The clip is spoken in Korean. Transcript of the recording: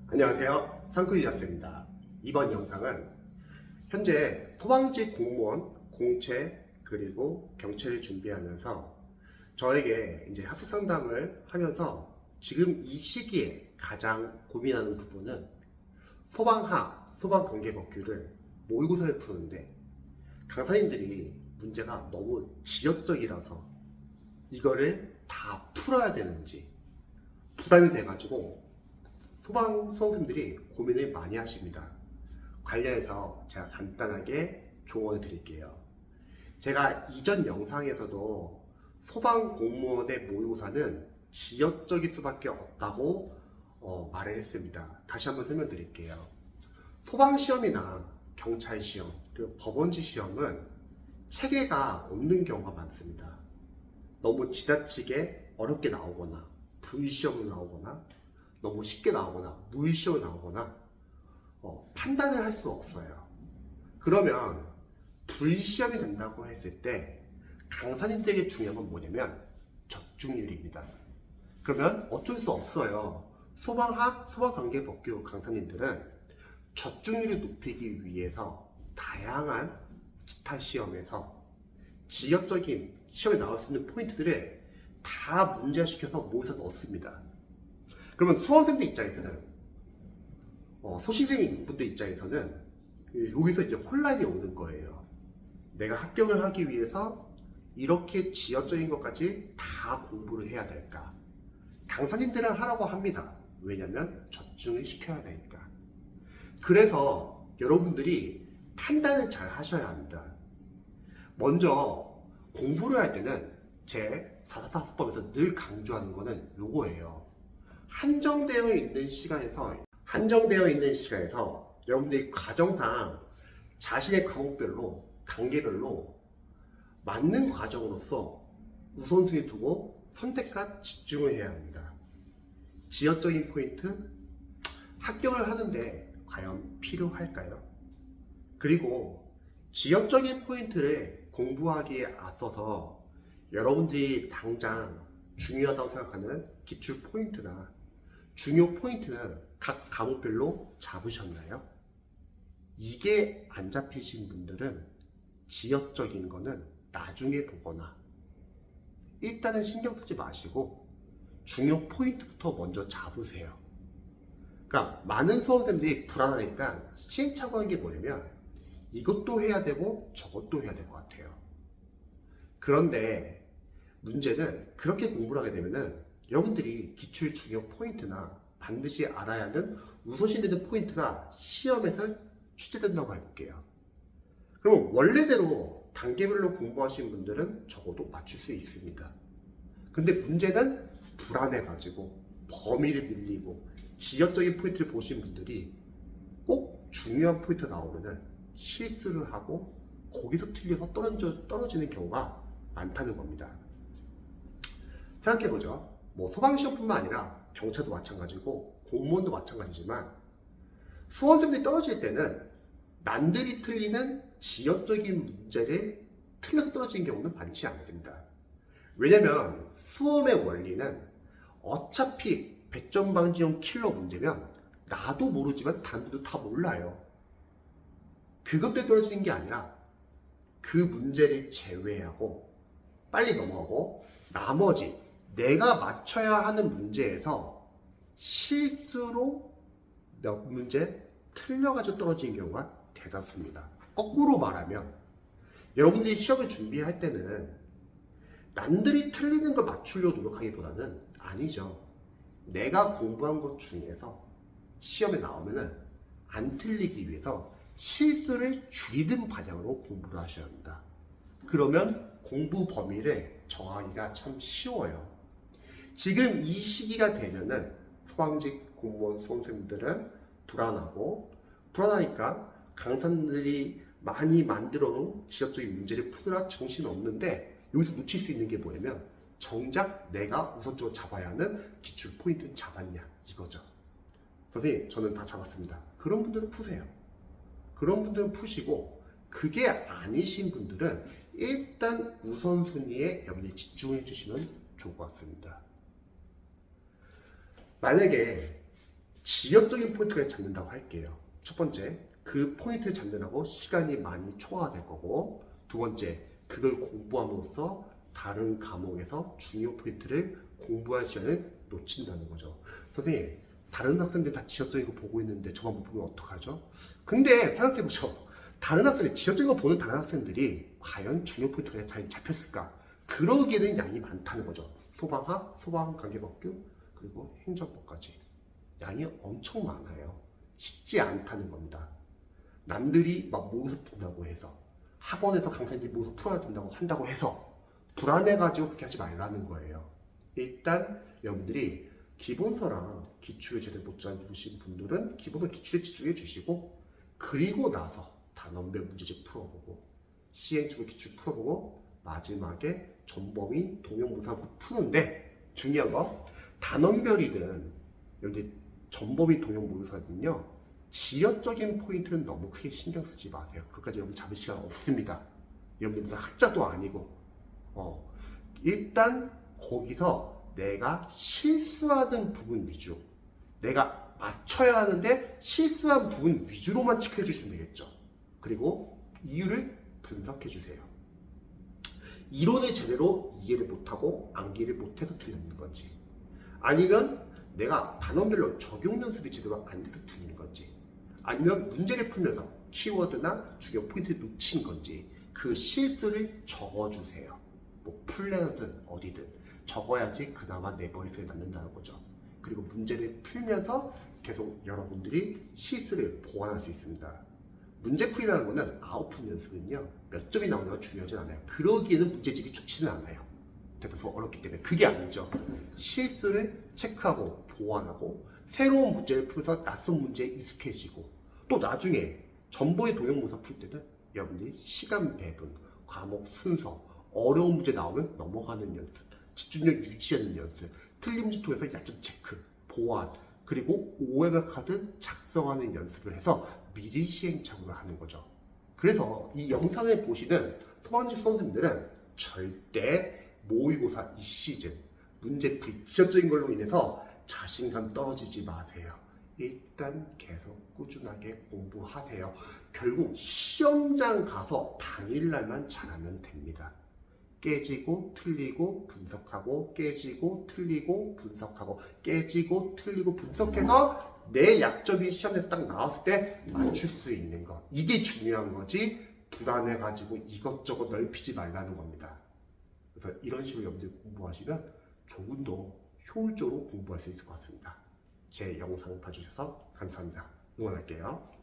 안녕하세요. 상크유자스입니다. 이번 영상은 현재 소방직 공무원, 공채, 그리고 경찰을 준비하면서 저에게 이제 학습 상담을 하면서 지금 이 시기에 가장 고민하는 부분은 소방학, 소방관계법규를 모의고사를 푸는데 강사님들이 문제가 너무 지역적이라서 이거를 다 풀어야 되는지 부담이 돼가지고 소방 수험생들이 고민을 많이 하십니다. 관련해서 제가 간단하게 조언을 드릴게요. 제가 이전 영상에서도 소방 공무원의 모의고사는 지역적일 수밖에 없다고 말을 했습니다. 다시 한번 설명드릴게요. 소방 시험이나 경찰 시험, 그리고 법원지 시험은 체계가 없는 경우가 많습니다. 너무 지나치게 어렵게 나오거나 V시험으로 나오거나 너무 쉽게 나오거나 무의시험으로 나오거나 판단을 할 수 없어요. 그러면 불시험이 된다고 했을 때 강사님들에게 중요한 건 뭐냐면 적중률입니다. 그러면 어쩔 수 없어요. 소방학, 소방관계법규 강사님들은 적중률을 높이기 위해서 다양한 기타 시험에서 지역적인 시험에 나올 수 있는 포인트들을 다 문제화시켜서 모의고사에 넣습니다. 그러면 수험생들 입장에서는 소시생인 분들 입장에서는 여기서 이제 혼란이 오는 거예요. 내가 합격을 하기 위해서 이렇게 지역적인 것까지 다 공부를 해야 될까? 강사님들은 하라고 합니다. 왜냐면 적중을 시켜야 되니까. 그래서 여러분들이 판단을 잘 하셔야 합니다. 먼저 공부를 할 때는 제 444 수법에서 늘 강조하는 거는 요거예요. 한정되어 있는 시간에서 여러분들이 과정상 자신의 과목별로 단계별로 맞는 과정으로서 우선순위 두고 선택과 집중을 해야 합니다. 지역적인 포인트, 합격을 하는데 과연 필요할까요? 그리고 지역적인 포인트를 공부하기에 앞서서 여러분들이 당장 중요하다고 생각하는 기출 포인트나 중요 포인트는 각 과목별로 잡으셨나요? 이게 안 잡히신 분들은 지역적인 거는 나중에 보거나 일단은 신경 쓰지 마시고 중요 포인트부터 먼저 잡으세요. 그러니까 많은 수험생들이 불안하니까 시행착오하는 게 뭐냐면 이것도 해야 되고 저것도 해야 될 것 같아요. 그런데 문제는 그렇게 공부를 하게 되면은 여러분들이 기출 중요 포인트나 반드시 알아야 하는 우선시 되는 포인트가 시험에서 출제된다고 해볼게요. 그럼 원래대로 단계별로 공부하신 분들은 적어도 맞출 수 있습니다. 근데 문제는 불안해가지고 범위를 늘리고 지역적인 포인트를 보신 분들이 꼭 중요한 포인트 나오면은 실수를 하고 거기서 틀려서 떨어지는 경우가 많다는 겁니다. 생각해보죠. 뭐 소방시험뿐만 아니라 경찰도 마찬가지고 공무원도 마찬가지지만 수험생들이 떨어질 때는 남들이 틀리는 지역적인 문제를 틀려서 떨어지는 경우는 많지 않습니다. 왜냐면 수험의 원리는 어차피 100점 방지용 킬러 문제면 나도 모르지만 다른 분도 다 몰라요. 그것 때문에 떨어지는 게 아니라 그 문제를 제외하고 빨리 넘어가고 나머지 내가 맞춰야 하는 문제에서 실수로 몇 문제 틀려가지고 떨어지는 경우가 대다수입니다. 거꾸로 말하면 여러분들이 시험을 준비할 때는 남들이 틀리는 걸 맞추려고 노력하기보다는 아니죠. 내가 공부한 것 중에서 시험에 나오면은 안 틀리기 위해서 실수를 줄이는 방향으로 공부를 하셔야 합니다. 그러면 공부 범위를 정하기가 참 쉬워요. 지금 이 시기가 되면은 소방직 공무원 수험생들은 불안하니까 강사들이 많이 만들어 놓은 지역적인 문제를 푸느라 정신 없는데 여기서 놓칠 수 있는 게 뭐냐면 정작 내가 우선적으로 잡아야 하는 기출 포인트는 잡았냐 이거죠. 선생님 저는 다 잡았습니다. 그런 분들은 푸세요. 그런 분들은 푸시고 그게 아니신 분들은 일단 우선순위에 여러분이 집중해 주시면 좋을 것 같습니다. 만약에 지역적인 포인트를 잡는다고 할게요. 첫 번째, 그 포인트를 잡느라고 시간이 많이 초과될 거고, 두 번째, 그걸 공부함으로써 다른 과목에서 중요 포인트를 공부할 시간을 놓친다는 거죠. 선생님, 다른 학생들 다 지역적인 거 보고 있는데 저만 못 보면 어떡하죠? 근데 생각해보죠. 다른 학생들, 지역적인 거 보는 다른 학생들이 과연 중요 포인트가 잘 잡혔을까? 그러기에는 양이 많다는 거죠. 소방학, 소방관계법규, 그리고 행정법까지. 양이 엄청 많아요. 쉽지 않다는 겁니다. 남들이 막 모의고사 푼다고 해서, 학원에서 강사님들이 모의고사 풀어야 된다고 한다고 해서 불안해가지고 그렇게 하지 말라는 거예요. 일단 여러분들이 기본서랑 기출을 제대로 못 잡으신 분들은 기본서 기출에 집중해 주시고, 그리고 나서 단원별 문제집 풀어보고 시행착오 기출 풀어보고 마지막에 전범위 동형무사 푸는데, 중요한 거 단원별이든 여러분들 전범위 동형무사는요, 지역적인 포인트는 너무 크게 신경 쓰지 마세요. 그것까지 여러분 잡을 시간 없습니다. 여러분들 무슨 학자도 아니고. 일단 거기서 내가 실수하는 부분 위주, 내가 맞춰야 하는데 실수한 부분 위주로만 체크해 주시면 되겠죠. 그리고 이유를 분석해 주세요. 이론을 제대로 이해를 못하고 암기를 못해서 틀리는 건지, 아니면 내가 단원별로 적용 연습이 제대로 안 돼서 틀린 건지, 아니면 문제를 풀면서 키워드나 중요 포인트를 놓친 건지, 그 실수를 적어주세요. 뭐 플래너든 어디든 적어야지 그나마 내 머릿속에 남는다는 거죠. 그리고 문제를 풀면서 계속 여러분들이 실수를 보완할 수 있습니다. 문제풀이라는 거는 아웃풋 연습은요, 몇 점이 나오냐가 중요하진 않아요. 그러기에는 문제집이 좋지는 않아요. 그래서 어렵기 때문에. 그게 아니죠. 실수를 체크하고 보완하고 새로운 문제를 풀면서 낯선 문제에 익숙해지고, 또 나중에 전보의 동형문서 풀 때는 여러분들이 시간 배분, 과목 순서, 어려운 문제 나오면 넘어가는 연습, 집중력 유지하는 연습, 틀린 문제 통해서 약점 체크, 보완, 그리고 OMR 카드 작성하는 연습을 해서 미리 시행착오를 하는 거죠. 그래서 이 영상을 보시는 토반지 수험생들은 절대 모의고사 이 시즌 문제풀이 지역적인 걸로 인해서 자신감 떨어지지 마세요. 일단 계속 꾸준하게 공부하세요. 결국 시험장 가서 당일날만 잘하면 됩니다. 깨지고 틀리고 분석하고, 깨지고 틀리고 분석하고, 깨지고 틀리고 분석해서 내 약점이 시험에 딱 나왔을 때 맞출 수 있는 거, 이게 중요한 거지 불안해가지고 이것저것 넓히지 말라는 겁니다. 그래서 이런 식으로 여러분들이 공부하시면 조금 더 효율적으로 공부할 수 있을 것 같습니다. 제 영상 봐주셔서 감사합니다. 응원할게요.